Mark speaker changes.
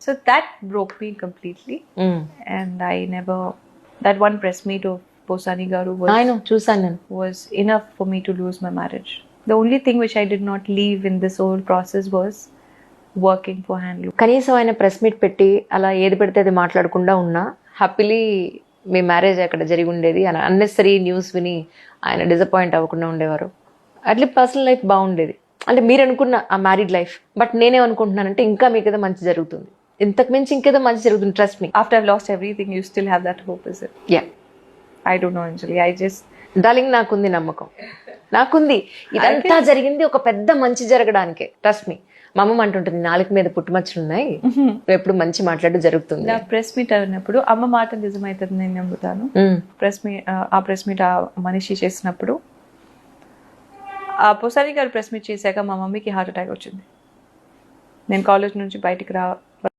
Speaker 1: So that broke me completely. And I never, that one press meet of Posani Garu
Speaker 2: చూసాను నేను.
Speaker 1: was enough for me to lose my marriage. The only thing which I did not leave in this whole process was working for Handloom.
Speaker 2: కనీసం ఆయన press meet పెట్టి అలా ఏది పెడితే అది మాట్లాడకుండా ఉన్నా హ్యాపీలీ మీ మ్యారేజ్ అక్కడ జరిగి ఉండేది అని అన్నెసరీ న్యూస్ విని ఆయన డిసప్పాయింట్ అవ్వకుండా ఉండేవారు. అట్లీ పర్సనల్ లైఫ్ బాగుండేది. అంటే మీరు అనుకున్న ఆ మ్యారీడ్ లైఫ్. బట్ నేనేమనుకుంటున్నానంటే ఇంకా మీకు ఏదో మంచి జరుగుతుంది, ఇంతకు మించి ఇంకేదో మంచి జరుగుతుంది. Trust me.
Speaker 1: After I've lost everything, you still have that hope, is it?
Speaker 2: Yeah
Speaker 1: I don't know, Anjali. I just,
Speaker 2: darling నాకుంది నమ్మకం, నాకుంది. ఇదంతా జరిగింది ఒక పెద్ద మంచి జరగడానికే. Trust me. మా అమ్మ అంటుంటుంది, నాలుగు మీద పుట్టుమచ్చలు ఉన్నాయి, ఎప్పుడు మంచి మాట్లాడు జరుగుతుంది.
Speaker 1: నా ప్రెస్ మీట్ అయినప్పుడు అమ్మ మాట నిజమవుతుంది నేను నమ్ముతాను. ఆ ప్రెస్ మీట్ ఆ మనిషి చేసినప్పుడు, ఆ పోసారి గారు ప్రెస్ మీట్ చేశాక మా మమ్మీకి హార్ట్ అటాక్ వచ్చింది. నేను కాలేజ్ నుంచి బయటికి